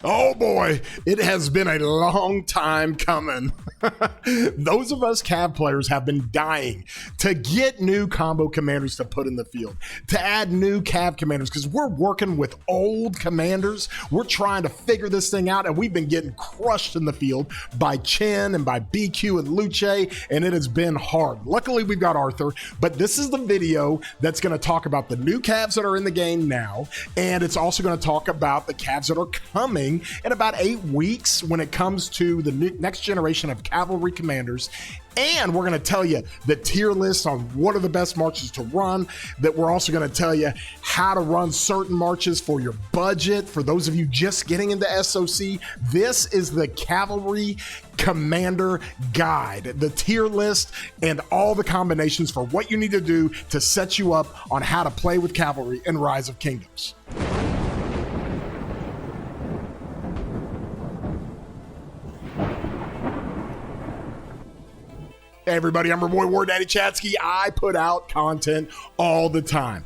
Oh boy, it has been a long time coming. Those of us Cav players have been dying to get new combo commanders to put in the field, to add new Cav commanders, because we're working with old commanders. We're trying to figure this thing out, and we've been getting crushed in the field by Chen and by BQ and Luce, and it has been hard. Luckily, we've got Arthur, but this is the video that's going to talk about the new Cavs that are in the game now, and it's also going to talk about the Cavs that are coming in about 8 weeks when it comes to the next generation of Cavalry Commanders. And we're going to tell you the tier list on what are the best marches to run. That we're also going to tell you how to run certain marches for your budget. For those of you just getting into SOC, this is the Cavalry Commander Guide, the tier list and all the combinations for what you need to do to set you up on how to play with Cavalry in Rise of Kingdoms. Hey everybody, I'm your boy War Daddy Chatsky. I put out content all the time,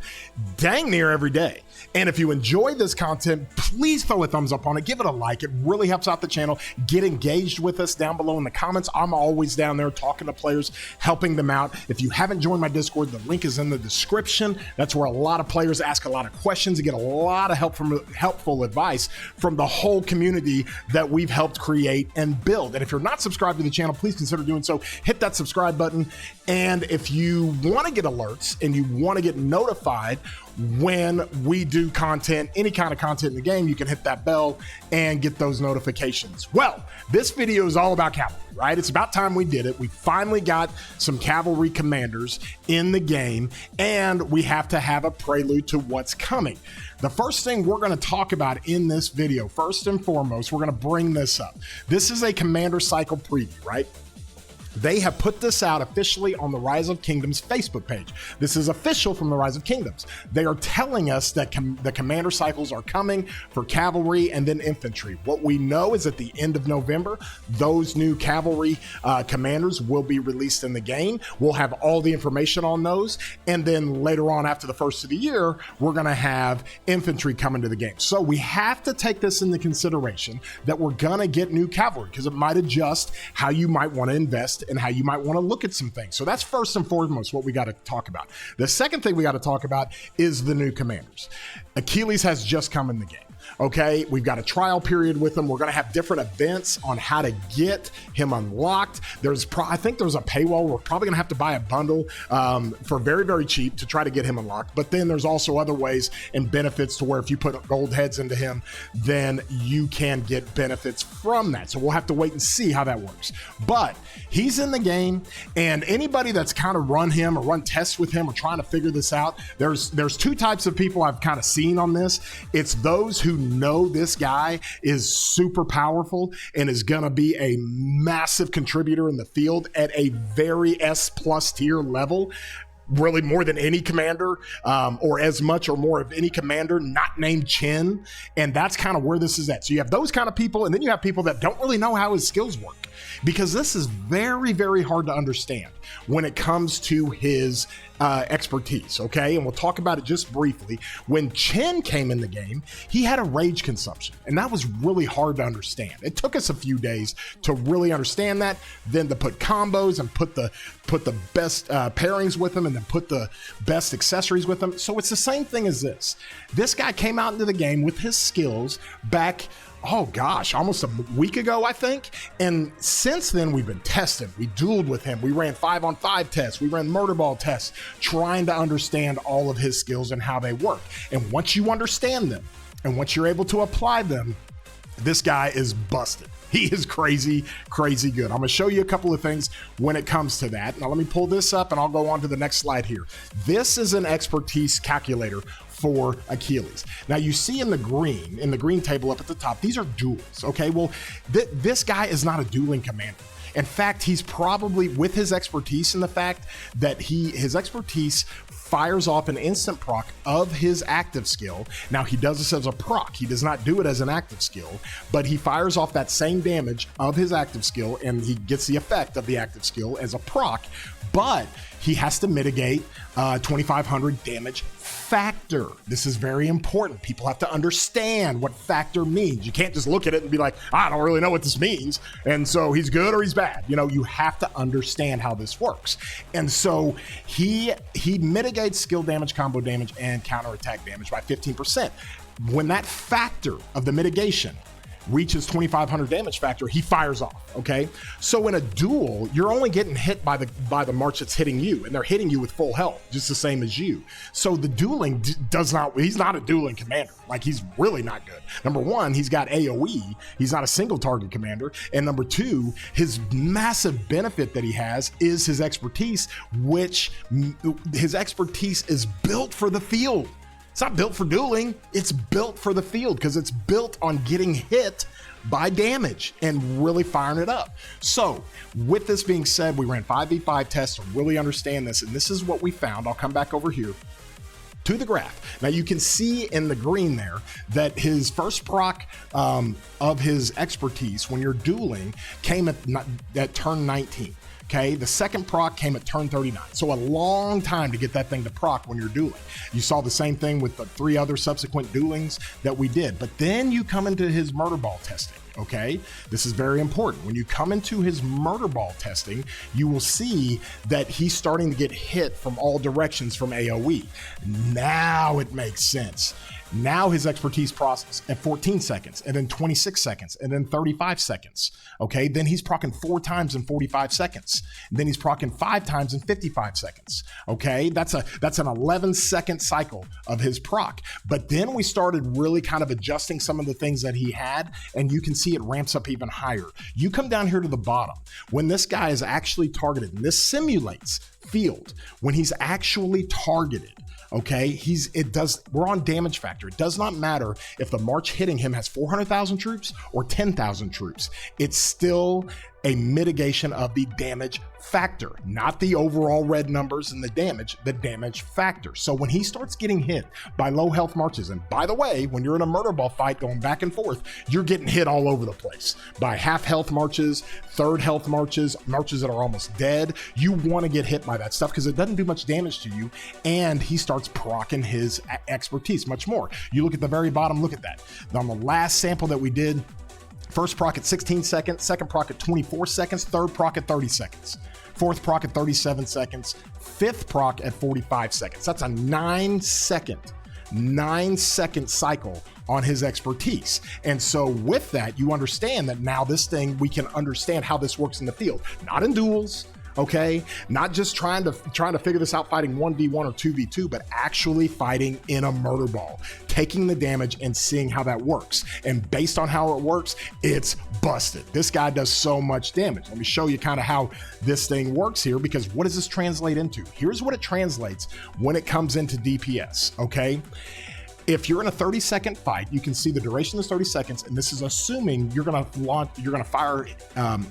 dang near every day. And if you enjoy this content, please throw a thumbs up on it. Give it a like. It really helps out the channel. Get engaged with us down below in the comments. I'm always down there talking to players, helping them out. If you haven't joined my Discord, the link is in the description. That's where a lot of players ask a lot of questions and get a lot of helpful advice from the whole community that we've helped create and build. And if you're not subscribed to the channel, please consider doing so. Hit that subscribe button. And if you want to get alerts and you want to get notified when we do content, any kind of content in the game, you can hit that bell and get those notifications. Well, this video is all about cavalry, right? It's about time we did it. We finally got some cavalry commanders in the game, and we have to have a prelude to what's coming. The first thing we're going to talk about in this video, first and foremost, we're going to bring this up. This is a commander cycle preview, right? They have put this out officially on the Rise of Kingdoms Facebook page. This is official from the Rise of Kingdoms. They are telling us that the commander cycles are coming for cavalry and then infantry. What we know is at the end of November, those new cavalry commanders will be released in the game. We'll have all the information on those. And then later on, after the first of the year, we're going to have infantry coming to the game. So we have to take this into consideration that we're going to get new cavalry because it might adjust how you might want to invest and how you might want to look at some things. So that's first and foremost what we got to talk about. The second thing we got to talk about is the new commanders. Achilles has just come in the game. Okay, we've got a trial period with him. We're going to have different events on how to get him unlocked. I think there's a paywall. We're probably going to have to buy a bundle for very, very cheap to try to get him unlocked. But then there's also other ways and benefits to where if you put gold heads into him, then you can get benefits from that. So we'll have to wait and see how that works. But he's in the game, and anybody that's kind of run him or run tests with him or trying to figure this out, there's two types of people I've kind of seen on this. It's those who know this guy is super powerful and is going to be a massive contributor in the field at a very S+ tier level, really more than any commander, or as much or more of any commander not named Chen. And that's kind of where this is at. So you have those kind of people, and then you have people that don't really know how his skills work, because this is very, very hard to understand when it comes to his expertise, okay? And we'll talk about it just briefly. When Chen came in the game, he had a rage consumption, and that was really hard to understand. It took us a few days to really understand that, then to put combos and put the best pairings with him, and then put the best accessories with him. So it's the same thing as this. This guy came out into the game with his skills back, oh gosh, almost a week ago, I think. And since then, we've been tested. We dueled with him. We ran 5-on-5 tests. We ran murder ball tests, trying to understand all of his skills and how they work. And once you understand them, and once you're able to apply them, this guy is busted. He is crazy, crazy good. I'm going to show you a couple of things when it comes to that. Now, let me pull this up, and I'll go on to the next slide here. This is an expertise calculator for Achilles. Now you see in the green table up at the top, these are duels, okay? Well, this guy is not a dueling commander. In fact, he's probably, with his expertise and the fact that his expertise fires off an instant proc of his active skill. Now he does this as a proc. He does not do it as an active skill, but he fires off that same damage of his active skill, and he gets the effect of the active skill as a proc. But he has to mitigate 2,500 damage factor. This is very important. People have to understand what factor means. You can't just look at it and be like, I don't really know what this means, and so he's good or he's bad. You know, you have to understand how this works. And so he mitigates skill damage, combo damage, and counterattack damage by 15%. When that factor of the mitigation reaches 2,500 damage factor, he fires off. Okay, so in a duel, you're only getting hit by the march that's hitting you, and they're hitting you with full health, just the same as you. So the dueling he's not a dueling commander. Like, he's really not good. Number one, he's got AoE. He's not a single target commander. And number two, his massive benefit that he has is his expertise, which his expertise is built for the field. It's not built for dueling, it's built for the field because it's built on getting hit by damage and really firing it up. So with this being said, we ran 5v5 tests to really understand this, and this is what we found. I'll come back over here to the graph. Now you can see in the green there that his first proc of his expertise when you're dueling came at turn 19. Okay, the second proc came at turn 39. So a long time to get that thing to proc when you're dueling. You saw the same thing with the 3 other subsequent duelings that we did. But then you come into his murder ball testing. Okay, this is very important. When you come into his murder ball testing, you will see that he's starting to get hit from all directions from AoE. Now it makes sense. Now his expertise process at 14 seconds, and then 26 seconds, and then 35 seconds. Okay, then he's proccing 4 times in 45 seconds. Then he's proccing 5 times in 55 seconds. Okay, that's an 11-second cycle of his proc. But then we started really kind of adjusting some of the things that he had, and you can see it ramps up even higher. You come down here to the bottom. When this guy is actually targeted, and this simulates field, when he's actually targeted, okay, we're on damage factor. It does not matter if the march hitting him has 400,000 troops or 10,000 troops. It's still a mitigation of the damage factor, not the overall red numbers and the damage factor. So when he starts getting hit by low health marches, and by the way, when you're in a murder ball fight going back and forth, you're getting hit all over the place by half health marches, third health marches that are almost dead. You want to get hit by that stuff because it doesn't do much damage to you, and he starts proccing his expertise much more. You look at the very bottom, look at that. On the last sample that we did, first proc at 16 seconds, second proc at 24 seconds, third proc at 30 seconds, fourth proc at 37 seconds, fifth proc at 45 seconds. That's a 9-second cycle on his expertise. And so with that, you understand that now this thing, we can understand how this works in the field, not in duels. Okay, not just trying to figure this out fighting 1v1 or 2v2, but actually fighting in a murder ball, taking the damage and seeing how that works. And based on how it works, it's busted. This guy does so much damage. Let me show you kind of how this thing works here, because what does this translate into? Here's what it translates when it comes into DPS, okay? If you're in a 30-second fight, you can see the duration is 30 seconds, and this is assuming you're gonna fire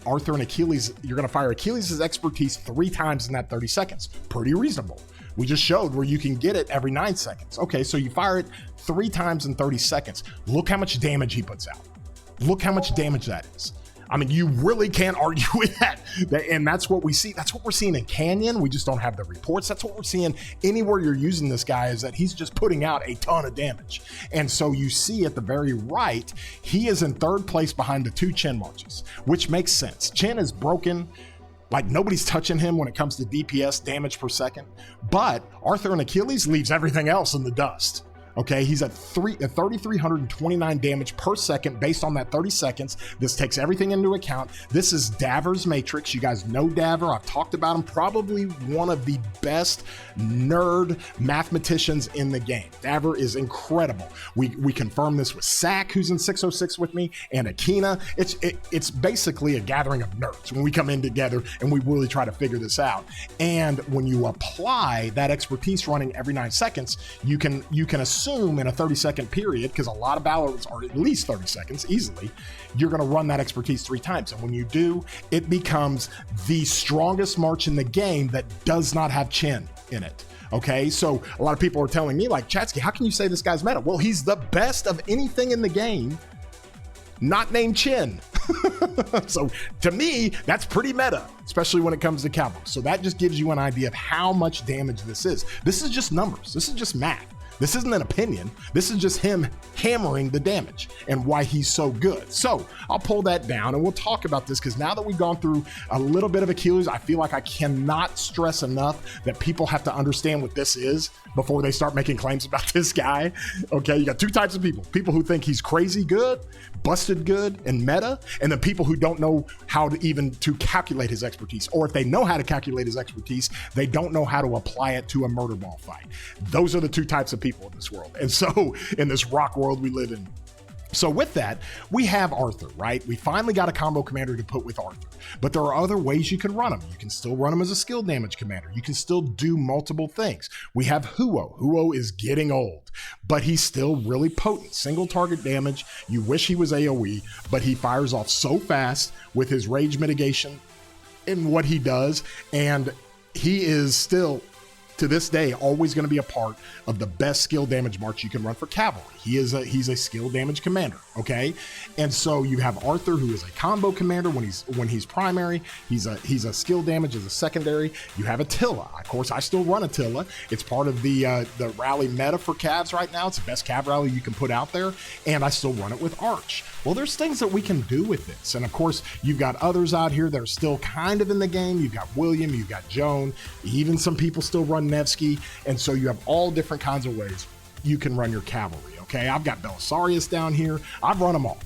Arthur and Achilles. You're gonna fire Achilles' expertise 3 times in that 30 seconds. Pretty reasonable. We just showed where you can get it every 9 seconds. Okay, so you fire it 3 times in 30 seconds. Look how much damage he puts out. Look how much damage that is. I mean, you really can't argue with that. And that's what we see. That's what we're seeing in Canyon. We just don't have the reports. That's what we're seeing anywhere you're using this guy, is that he's just putting out a ton of damage. And so you see at the very right, he is in 3rd place behind the 2 Chin marches, which makes sense. Chin is broken. Like, nobody's touching him when it comes to DPS damage per second. But Arthur and Achilles leaves everything else in the dust. Okay, he's at 3,329 damage per second based on that 30 seconds. This takes everything into account. This is Daver's Matrix. You guys know Daver. I've talked about him. Probably one of the best nerd mathematicians in the game. Daver is incredible. We confirmed this with Sack, who's in 606 with me, and Akina. It's basically a gathering of nerds when we come in together and we really try to figure this out. And when you apply that expertise running every 9 seconds, you can assume in a 30-second period, because a lot of battles are at least 30 seconds easily, you're going to run that expertise 3 times. And when you do, it becomes the strongest march in the game that does not have Chin in it. Okay, so a lot of people are telling me, like, Chatsky, how can you say this guy's meta? Well, he's the best of anything in the game not named Chin. So to me, that's pretty meta, especially when it comes to cavalry. So that just gives you an idea of how much damage this is. This is just numbers. This is just math. This isn't an opinion. This is just him hammering the damage and why he's so good. So I'll pull that down and we'll talk about this, because now that we've gone through a little bit of Achilles, I feel like I cannot stress enough that people have to understand what this is before they start making claims about this guy. Okay, you got two types of people. People who think he's crazy good, busted good, and meta, and then people who don't know how to even to calculate his expertise. Or if they know how to calculate his expertise, they don't know how to apply it to a murder ball fight. Those are the two types of people in this world. And so in this rock world we live in. So with that, we have Arthur, right? We finally got a combo commander to put with Arthur, but there are other ways you can run him. You can still run him as a skill damage commander. You can still do multiple things. We have Huo. Huo is getting old, but he's still really potent. Single target damage. You wish he was AoE, but he fires off so fast with his rage mitigation in what he does. And he is still, to this day, always going to be a part of the best skill damage march you can run for cavalry. He's a skill damage commander, okay? And so you have Arthur, who is a combo commander when he's primary. He's a skill damage as a secondary. You have Attila. Of course, I still run Attila. It's part of the rally meta for Cavs right now. It's the best Cav rally you can put out there, and I still run it with Arch. Well, there's things that we can do with this, and of course, you've got others out here that are still kind of in the game. You've got William, you've got Joan, even some people still run Nevsky, and so you have all different kinds of ways you can run your cavalry, okay? I've got Belisarius down here. I've run them all.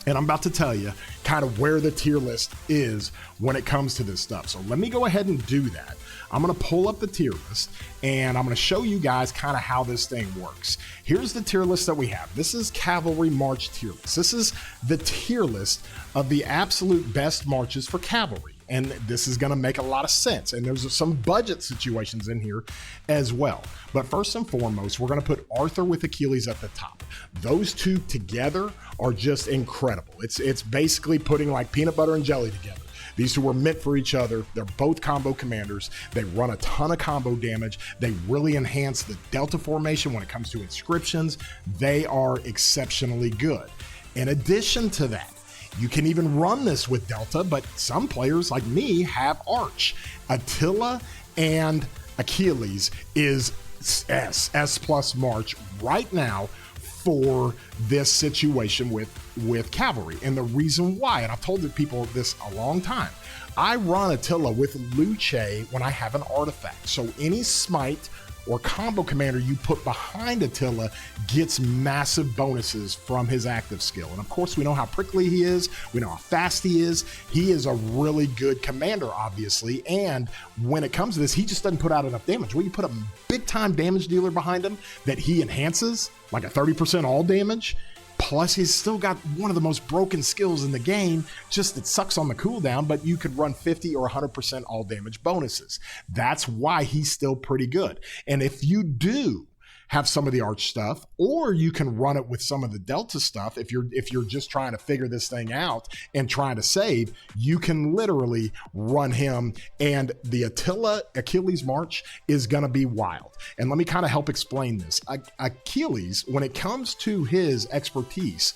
And I'm about to tell you kind of where the tier list is when it comes to this stuff. So let me go ahead and do that. I'm going to pull up the tier list and I'm going to show you guys kind of how this thing works. Here's the tier list that we have. This is Cavalry March tier list. This is the tier list of the absolute best marches for cavalry. And this is going to make a lot of sense. And there's some budget situations in here as well. But first and foremost, we're going to put Arthur with Achilles at the top. Those two together are just incredible. It's basically putting like peanut butter and jelly together. These two are meant for each other. They're both combo commanders. They run a ton of combo damage. They really enhance the Delta formation when it comes to inscriptions. They are exceptionally good. In addition to that, you can even run this with Delta, but some players like me have Arch. Attila and Achilles is S plus March right now for this situation with cavalry. And the reason why, and I've told the people this a long time, I run Attila with Luce when I have an artifact. So any smite or combo commander you put behind Attila gets massive bonuses from his active skill. And of course, we know how prickly he is. We know how fast he is. He is a really good commander, obviously. And when it comes to this, he just doesn't put out enough damage. When you put a big time damage dealer behind him that he enhances, like a 30% all damage, plus he's still got one of the most broken skills in the game, just it sucks on the cooldown, but you could run 50 or 100% all damage bonuses. That's why he's still pretty good. And if you do have some of the Arch stuff, or you can run it with some of the Delta stuff, if you're just trying to figure this thing out and trying to save, you can literally run him, and the Attila Achilles March is gonna be wild. And let me kind of help explain this. Achilles, when it comes to his expertise,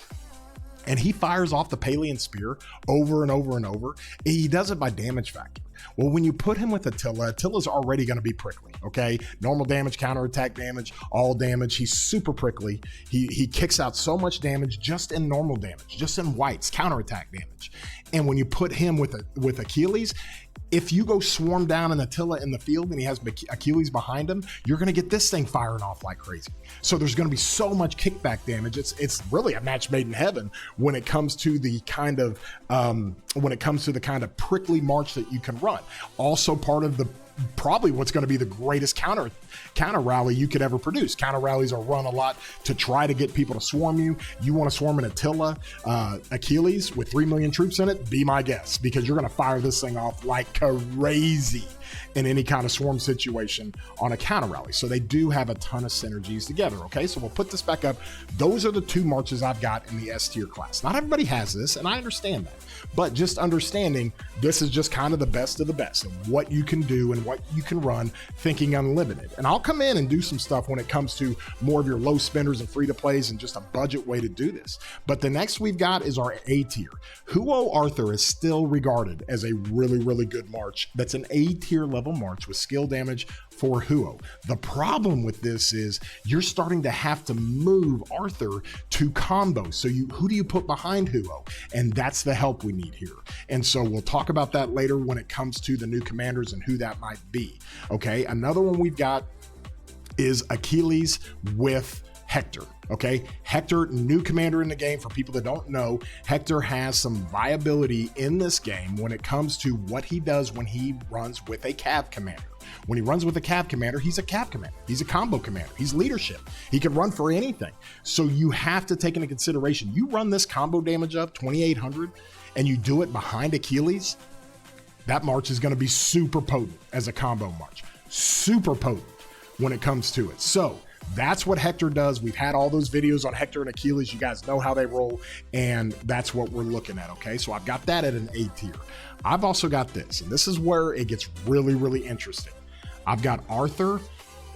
and he fires off the Palean Spear over and over and over, he does it by damage factor. Well, when you put him with Attila, Attila's already going to be prickly, okay? Normal damage, counterattack damage, all damage. He's super prickly. He kicks out so much damage just in normal damage, just in whites, counterattack damage. And when you put him with Achilles, if you go swarm down an Attila in the field and he has Achilles behind him, you're going to get this thing firing off like crazy. So there's going to be so much kickback damage. It's really a match made in heaven when it comes to the kind of prickly march that you can run. Also part of the probably what's going to be the greatest counter rally you could ever produce. Counter rallies are run a lot to try to get people to swarm you. You want to swarm an Attila Achilles with 3 million troops in it? Be my guest, because you're going to fire this thing off like crazy. in any kind of swarm situation on a counter rally. So they do have a ton of synergies together. Okay, so we'll put this back up. Those are the 2 marches I've got in the S tier class. Not everybody has this, and I understand that, but just understanding this is just kind of the best of the best of what you can do and what you can run, thinking unlimited. And I'll come in and do some stuff when it comes to more of your low spenders and free to plays and just a budget way to do this. But the next we've got is our A tier. Huo Arthur is still regarded as a really, really good march. That's an A tier level march with skill damage for Huo. The problem with this is you're starting to have to move Arthur to combo. So who do you put behind Huo? And that's the help we need here. And so we'll talk about that later when it comes to the new commanders and who that might be. Okay, another one we've got is Achilles with Hector. Okay, Hector, new commander in the game. For people that don't know, Hector has some viability in this game when it comes to what he does when he runs with a Cav commander. When he runs with a Cav commander, he's a Cav commander. He's a combo commander. He's leadership. He can run for anything. So you have to take into consideration, you run this combo damage up 2,800 and you do it behind Achilles, that march is going to be super potent as a combo march. Super potent when it comes to it. So that's what Hector does. We've had all those videos on Hector and Achilles. You guys know how they roll, and that's what we're looking at, okay? So I've got that at an A tier. I've also got this, and this is where it gets really, really interesting. I've got Arthur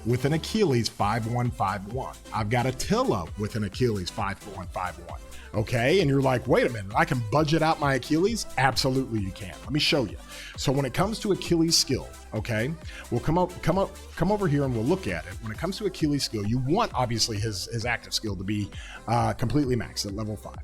with an Achilles 5151. I've got Attila with an Achilles 5151. Okay, and you're like, wait a minute, I can budget out my Achilles? Absolutely you can. Let me show you. So when it comes to Achilles skill, okay, we'll come over here and we'll look at it. When it comes to Achilles skill, you want obviously his active skill to be completely maxed at level 5.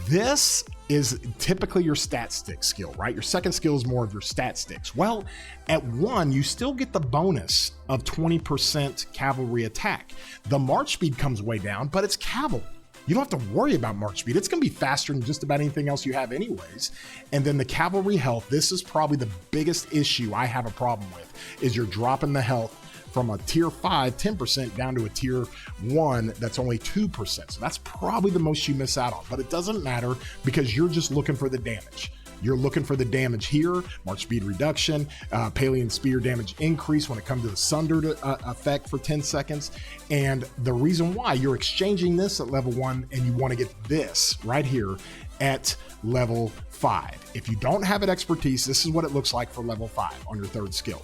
This is typically your stat stick skill, right? Your second skill is more of your stat sticks. Well, at 1, you still get the bonus of 20% cavalry attack. The march speed comes way down, but it's cavalry. You don't have to worry about march speed. It's going to be faster than just about anything else you have anyways. And then the cavalry health, this is probably the biggest issue I have a problem with, is you're dropping the health from a tier 5, 10% down to a tier 1 that's only 2%. So that's probably the most you miss out on, but it doesn't matter because you're just looking for the damage. You're looking for the damage here, march speed reduction, Palian spear damage increase when it comes to the sundered effect for 10 seconds. And the reason why you're exchanging this at level 1 and you want to get this right here at level 5. If you don't have it expertise, this is what it looks like for level 5 on your 3rd skill.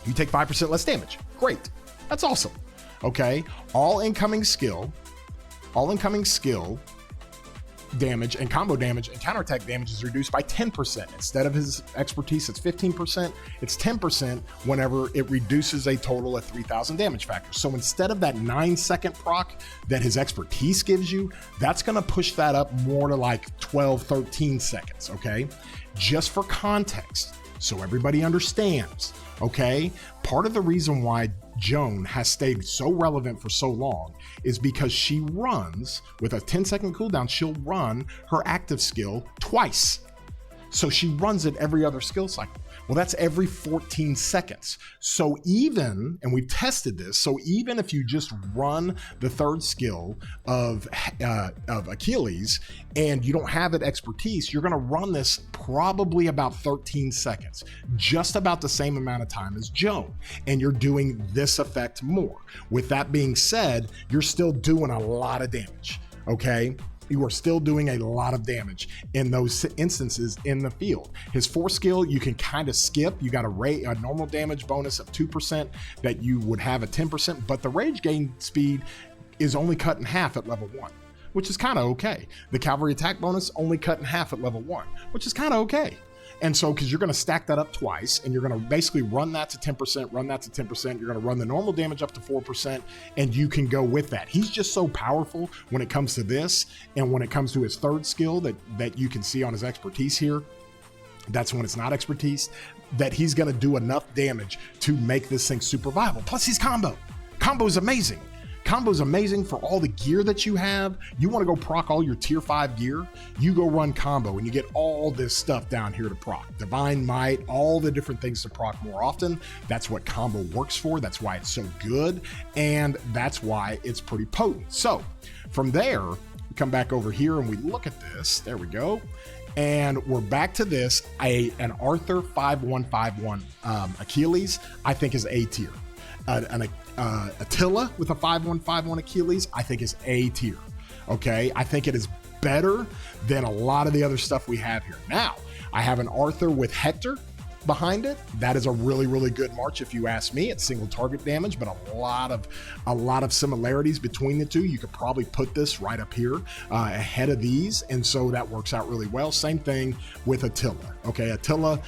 You take 5% less damage. Great. That's awesome. Okay. All incoming skill damage and combo damage and counterattack damage is reduced by 10%. Instead of his expertise, it's 15%. It's 10% whenever it reduces a total of 3,000 damage factor. So instead of that 9-second proc that his expertise gives you, that's going to push that up more to like 12, 13 seconds. Okay. Just for context, so everybody understands. Okay. Part of the reason why Joan has stayed so relevant for so long is because she runs with a 10-second cooldown. She'll run her active skill twice. So she runs it every other skill cycle. Well, that's every 14 seconds. So even, and we've tested this, so even if you just run the 3rd skill of Achilles and you don't have it expertise, you're gonna run this probably about 13 seconds, just about the same amount of time as Joan, and you're doing this effect more. With that being said, you're still doing a lot of damage, okay? You are still doing a lot of damage in those instances in the field. His 4th skill, you can kind of skip. You got a normal damage bonus of 2% that you would have at 10%, but the rage gain speed is only cut in half at level 1, which is kind of okay. The cavalry attack bonus only cut in half at level 1, which is kind of okay. And so, because you're going to stack that up twice and you're going to basically run that to 10%, run that to 10%, you're going to run the normal damage up to 4%, and you can go with that. He's just so powerful when it comes to this, and when it comes to his 3rd skill that you can see on his expertise here, that's when it's not expertise, that he's going to do enough damage to make this thing super viable. Plus he's combo. Combo is amazing. Combo is amazing for all the gear that you have. You want to go proc all your tier 5 gear, you go run combo and you get all this stuff down here to proc. Divine Might, all the different things to proc more often. That's what combo works for. That's why it's so good. And that's why it's pretty potent. So from there, come back over here and we look at this. There we go. And we're back to this. An Arthur 5151 Achilles, I think is A tier. Attila with a 5151 Achilles, I think is A tier. Okay, I think it is better than a lot of the other stuff we have here. Now, I have an Arthur with Hector behind it. That is a really, really good march if you ask me. It's single target damage, but a lot of similarities between the two. You could probably put this right up here ahead of these, and so that works out really well. Same thing with Attila. Okay, Attila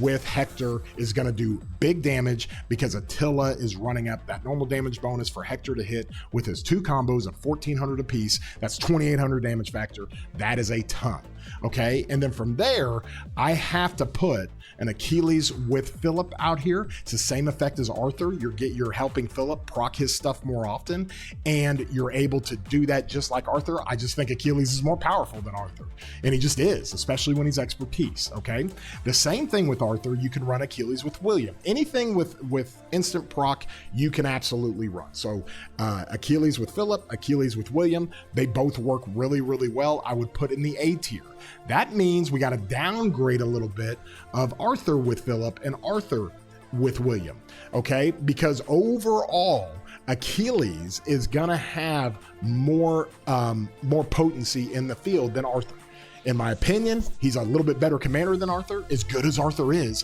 with Hector is going to do big damage because Attila is running up that normal damage bonus for Hector to hit with his 2 combos of 1400 apiece. That's 2800 damage factor. That is a ton. Okay, and then from there, I have to put an Achilles with Philip out here. It's the same effect as Arthur. You're helping Philip proc his stuff more often, and you're able to do that just like Arthur. I just think Achilles is more powerful than Arthur, and he just is, especially when he's expertise. Okay, the same thing with Arthur. You can run Achilles with William. Anything with instant proc, you can absolutely run. So Achilles with Philip, Achilles with William, they both work really, really well. I would put in the A tier. That means we got to downgrade a little bit of Arthur with Philip and Arthur with William, okay? Because overall, Achilles is gonna have more potency in the field than Arthur. In my opinion, he's a little bit better commander than Arthur. As good as Arthur is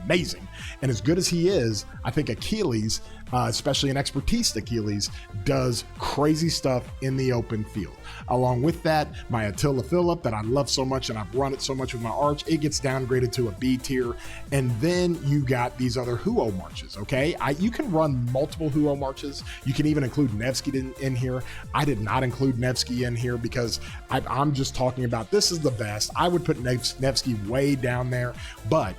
amazing. And as good as he is, I think Achilles, especially an expertise Achilles, does crazy stuff in the open field. Along with that, my Attila Philip that I love so much and I've run it so much with my arch, it gets downgraded to a B tier. And then you got these other Huo marches, okay? You can run multiple Huo marches. You can even include Nevsky in here. I did not include Nevsky in here because I'm just talking about this is the best. I would put Nevsky way down there, but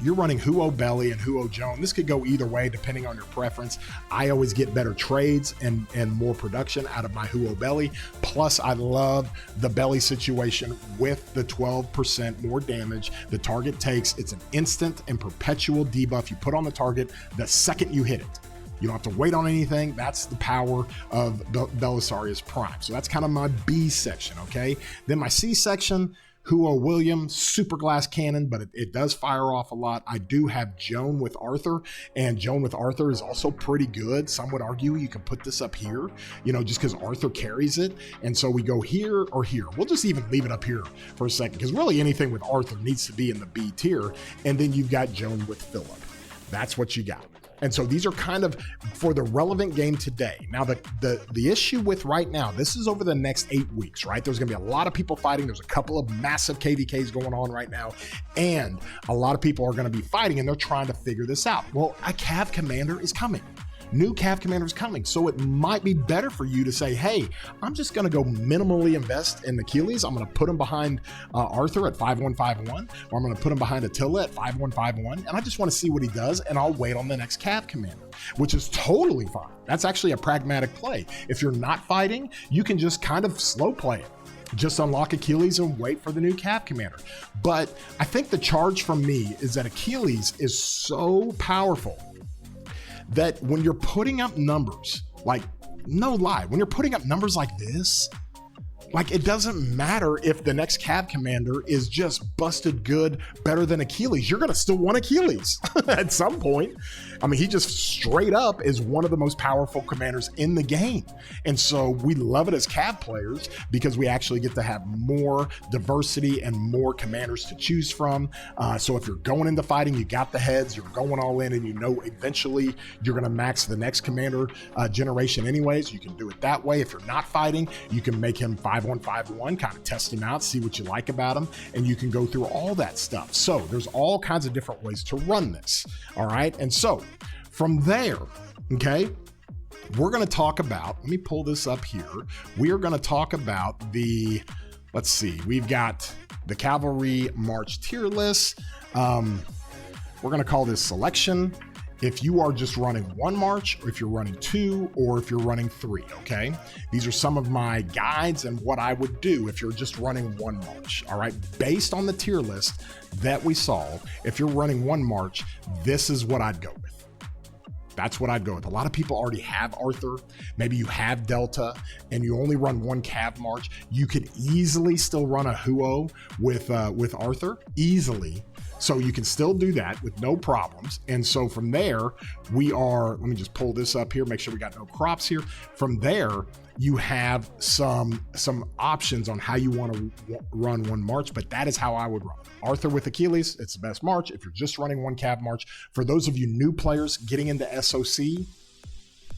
you're running Huo Belly and Huo Joan. This could go either way depending on your preference. I always get better trades and more production out of my Huo Belly. Plus, I love the belly situation with the 12% more damage the target takes. It's an instant and perpetual debuff you put on the target the second you hit it. You don't have to wait on anything. That's the power of Belisarius Prime. So that's kind of my B section, okay? Then my C section, Huo William, super glass cannon, but it does fire off a lot. I do have Joan with Arthur, and Joan with Arthur is also pretty good. Some would argue you can put this up here, you know, just because Arthur carries it. And so we go here or here. We'll just even leave it up here for a second, because really anything with Arthur needs to be in the B tier. And then you've got Joan with Philip. That's what you got. And so these are kind of for the relevant game today. Now, the issue with right now, this is over the next 8 weeks, right? There's gonna be a lot of people fighting. There's a couple of massive KVKs going on right now. And a lot of people are gonna be fighting and they're trying to figure this out. Well, a Cav Commander is coming. New Cav Commander is coming. So it might be better for you to say, hey, I'm just going to go minimally invest in Achilles. I'm going to put him behind Arthur at 5151, or I'm going to put him behind Attila at 5151. And I just want to see what he does. And I'll wait on the next Cav Commander, which is totally fine. That's actually a pragmatic play. If you're not fighting, you can just kind of slow play it. Just unlock Achilles and wait for the new Cav Commander. But I think the charge from me is that Achilles is so powerful that when you're putting up numbers, like, no lie, when you're putting up numbers like this, like, it doesn't matter if the next Cav Commander is just busted good, better than Achilles. You're gonna still want Achilles at some point. I mean, he just straight up is one of the most powerful commanders in the game. And so we love it as Cav players because we actually get to have more diversity and more commanders to choose from. So if you're going into fighting, you got the heads, you're going all in, and you know eventually you're gonna max the next commander generation anyways. You can do it that way. If you're not fighting, you can make him 5151, kind of test him out, see what you like about him, and you can go through all that stuff. So there's all kinds of different ways to run this, all right? And so from there, okay, we're going to talk about, let me pull this up here. We are going to talk about the, let's see, we've got the Cavalry March tier list. We're going to call this selection. If you are just running one march, or if you're running two, or if you're running three, okay? These are some of my guides and what I would do if you're just running one march, all right? Based on the tier list that we saw, if you're running one march, this is what I'd go with. That's what I'd go with. A lot of people already have Arthur. Maybe you have Delta and you only run one Cav March. You could easily still run a Huo with Arthur, easily. So you can still do that with no problems. And so from there, let me just pull this up here, make sure we got no crops here. From there, you have some options on how you want to run one march, but that is how I would run. Arthur with Achilles, it's the best march. If you're just running one Cav March, for those of you new players getting into SOC,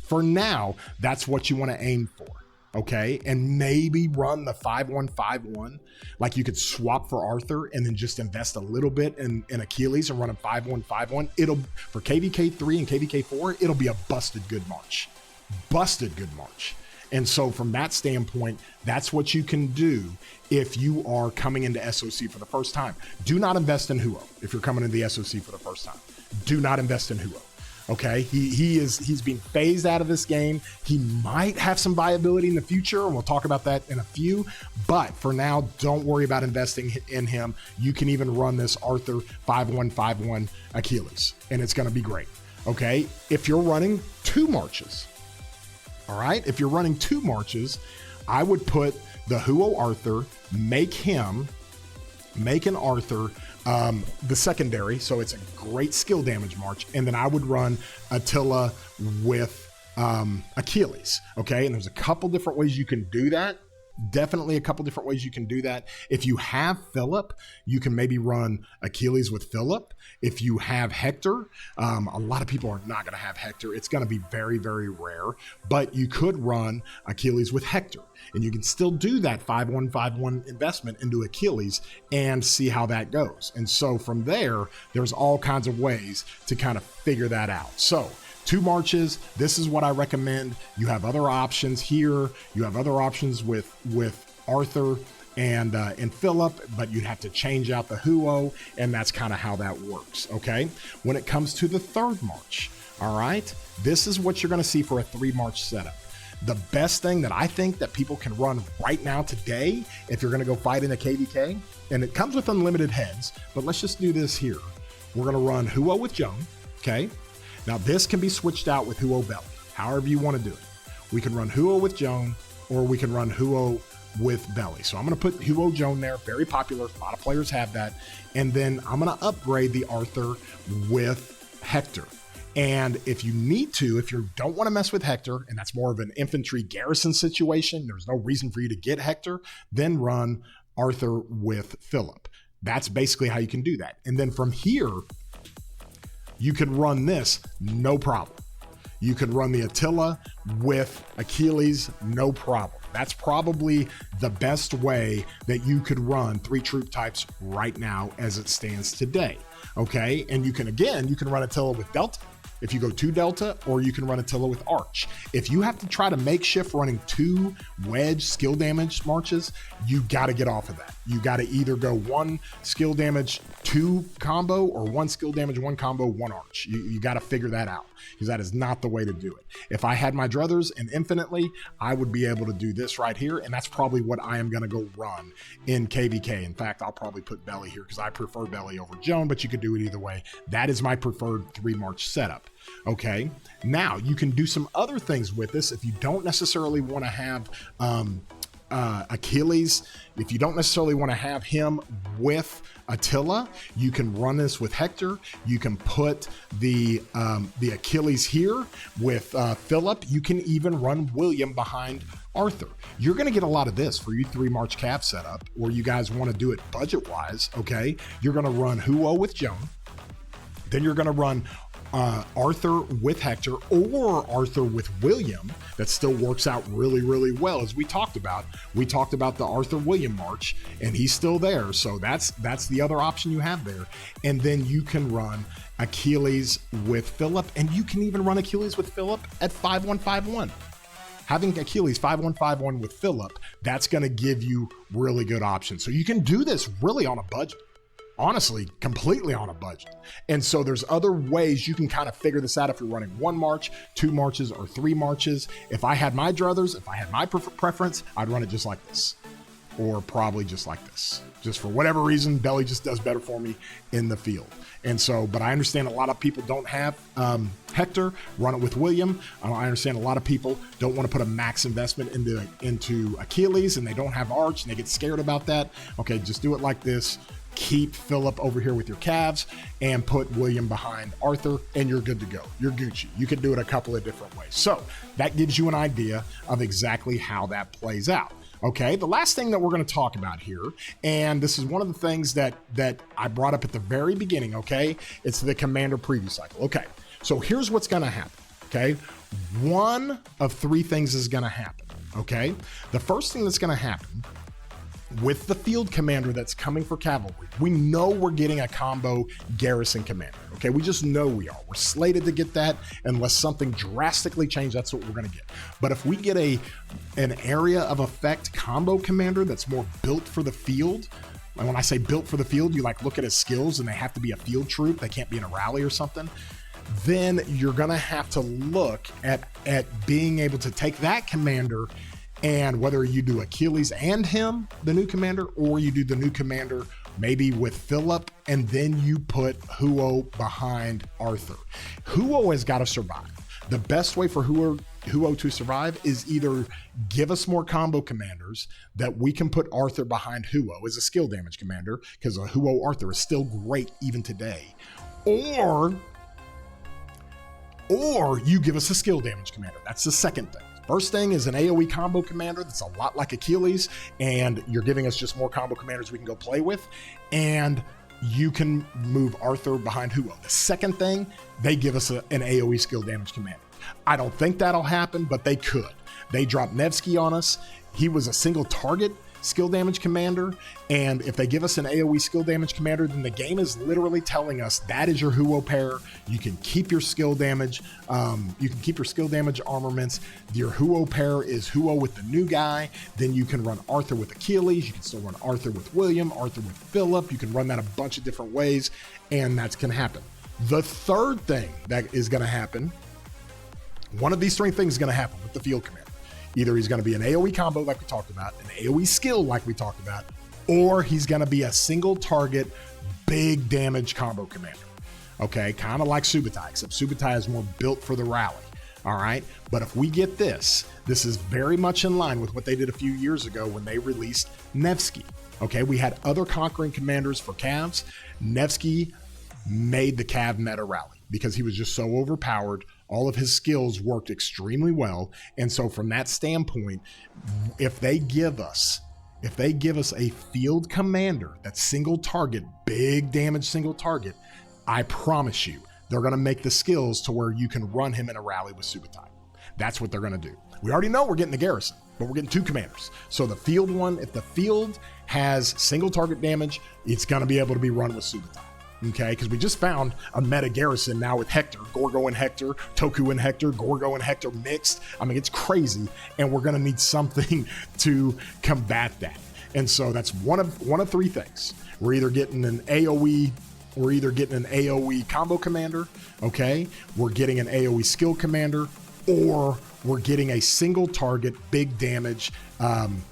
for now, that's what you want to aim for. Okay, and maybe run the 5-1-5-1. Like you could swap for Arthur and then just invest a little bit in Achilles and run him 5-1-5-1. It'll, for KVK 3 and KVK 4, it'll be a busted good march. Busted good march. And so from that standpoint, that's what you can do if you are coming into SOC for the first time. Do not invest in Huo if you're coming into the SOC for the first time. Do not invest in Huo. Okay, he's being phased out of this game. He might have some viability in the future, and we'll talk about that in a few. But for now, don't worry about investing in him. You can even run this Arthur 5-1-5-1 Achilles, and it's going to be great. Okay, if you're running 2 marches, all right, if you're running 2 marches, I would put the Huo Arthur, make an Arthur the secondary, so it's a great skill damage march, and then I would run Attila with Achilles. Okay, and there's a couple different ways you can do that. Definitely a couple different ways you can do that. If you have Philip, you can maybe run Achilles with Philip. If you have Hector, a lot of people are not going to have Hector. It's going to be very, very rare, but you could run Achilles with Hector, and you can still do that 5-1-5-1 investment into Achilles and see how that goes. And so from there, there's all kinds of ways to kind of figure that out. So 2 marches, this is what I recommend. You have other options here. You have other options with Arthur and Philip, but you'd have to change out the Huo, and that's kind of how that works, okay? When it comes to the 3rd march, all right, this is what you're going to see for a 3-march setup. The best thing that I think that people can run right now today, if you're going to go fight in a KVK, and it comes with unlimited heads, but let's just do this here. We're going to run Huo with Joan, okay? Now this can be switched out with Huo Belly, however you want to do it. We can run Huo with Joan, or we can run Huo with Belly. So I'm going to put Huo Joan there, very popular. A lot of players have that. And then I'm going to upgrade the Arthur with Hector. And if you need to, if you don't want to mess with Hector, and that's more of an infantry garrison situation, there's no reason for you to get Hector, then run Arthur with Philip. That's basically how you can do that. And then from here, you can run this, no problem. You can run the Attila with Achilles, no problem. That's probably the best way that you could run 3 troop types right now as it stands today, okay? And you can run Attila with Delta if you go 2 Delta, or you can run Attila with Arch. If you have to try to makeshift running 2 wedge skill damage marches, you got to get off of that. You got to either go 1 skill damage 2 combo, or 1 skill damage 1 combo 1 Arch. You got to figure that out, because that is not the way to do it. If I had my druthers and infinitely, I would be able to do this right here, and that's probably what I am going to go run in KVK. In fact, I'll probably put Belly here because I prefer Belly over Joan, but you could do it either way. That is my preferred 3-march setup. Okay, now you can do some other things with this if you don't necessarily want to have Achilles. If you don't necessarily want to have him with Attila, you can run this with Hector. You can put the Achilles here with Philip. You can even run William behind Arthur. You're going to get a lot of this for you 3-march Cav setup, or you guys want to do it budget wise. Okay, you're going to run Huo with Joan. Then you're going to run Arthur with Hector, or Arthur with William. That still works out really, really well. As we talked about the Arthur William march, and he's still there. So that's the other option you have there. And then you can run Achilles with Philip, and you can even run Achilles with Philip at 5-1-5-1. Having Achilles 5-1-5-1 with Philip, that's going to give you really good options. So you can do this really on a budget. Honestly, completely on a budget. And so there's other ways you can kind of figure this out if you're running 1 march, 2 marches, or 3 marches. If I had my druthers, if I had my preference, I'd run it just like this. or probably just like this. Just for whatever reason, belly just does better for me in the field. And so, but I understand a lot of people don't have Hector, run it with William. I understand a lot of people don't want to put a max investment into Achilles, and they don't have Arch, and they get scared about that. Okay, just do it like this. Keep Philip over here with your calves and put William behind Arthur, and you're good to go. You're Gucci. You can do it a couple of different ways. So that gives you an idea of exactly how that plays out. Okay, the last thing that we're going to talk about here, and this is one of the things that I brought up at the very beginning, okay? It's the commander preview cycle. Okay, so here's what's going to happen, okay? One of three things is going to happen, okay? The first thing that's going to happen with the field commander that's coming for cavalry, we know we're getting a combo garrison commander, okay? We just know we are. We're slated to get that unless something drastically changes. That's what we're going to get. But if we get an area of effect combo commander that's more built for the field, and when I say built for the field, you like look at his skills and they have to be a field troop. They can't be in a rally or something. Then you're going to have to look at being able to take that commander, and whether you do Achilles and him, the new commander, or you do the new commander maybe with Philip, and then you put Huo behind Arthur. Huo has got to survive. The best way for Huo to survive is either give us more combo commanders that we can put Arthur behind Huo as a skill damage commander, because a Huo Arthur is still great even today, or you give us a skill damage commander. That's the second thing. First thing is an AoE combo commander that's a lot like Achilles, and you're giving us just more combo commanders we can go play with, and you can move Arthur behind Huo. The second thing, they give us an AoE skill damage commander. I don't think that'll happen, but they could. They dropped Nevsky on us. He was a single target skill damage commander, and if they give us an AoE skill damage commander, then the game is literally telling us that is your Huo pair. You can keep your skill damage. You can keep your skill damage armaments. Your Huo pair is Huo with the new guy. Then you can run Arthur with Achilles. You can still run Arthur with William, Arthur with Philip. You can run that a bunch of different ways, and that's going to happen. The third thing that is going to happen, one of these three things is going to happen with the field commander. Either he's going to be an AoE combo like we talked about, an AoE skill like we talked about, or he's going to be a single target, big damage combo commander. Okay, kind of like Subutai, except Subutai is more built for the rally. All right, but if we get this is very much in line with what they did a few years ago when they released Nevsky. Okay, we had other conquering commanders for Cavs. Nevsky made the Cav meta rally because he was just so overpowered. All of his skills worked extremely well. And so from that standpoint, if they give us a field commander that's single target, big damage single target, I promise you, they're going to make the skills to where you can run him in a rally with Subutai. That's what they're going to do. We already know we're getting the garrison, but we're getting two commanders. So the field one, if the field has single target damage, it's going to be able to be run with Subutai. Okay, because we just found a meta garrison now with Hector, Gorgo and Hector, Toku and Hector, Gorgo and Hector mixed. I mean, it's crazy, and we're going to need something to combat that. And so that's one of three things. We're either getting an AoE combo commander, okay? We're getting an AoE skill commander, or we're getting a single target, big damage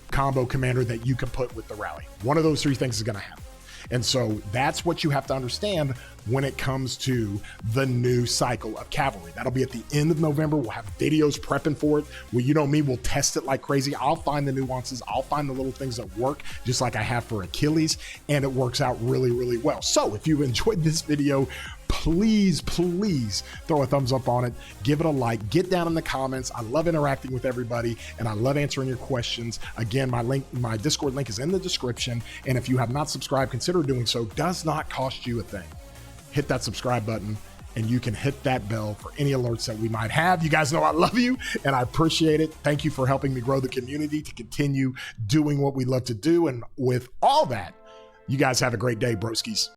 combo commander that you can put with the rally. One of those three things is going to happen. And so that's what you have to understand when it comes to the new cycle of Cavalry. That'll be at the end of November. We'll have videos prepping for it. Well, you know me, we'll test it like crazy. I'll find the nuances. I'll find the little things that work, just like I have for Achilles, and it works out really, really well. So if you enjoyed this video, please throw a thumbs up on it. Give it a like. Get down in the comments. I love interacting with everybody, and I love answering your questions. Again, my Discord link is in the description, and if you have not subscribed, consider doing so. Does not cost you a thing. Hit that subscribe button, and you can hit that bell for any alerts that we might have. You guys know I love you, and I appreciate it. Thank you for helping me grow the community to continue doing what we love to do. And with all that, you guys have a great day, broskies.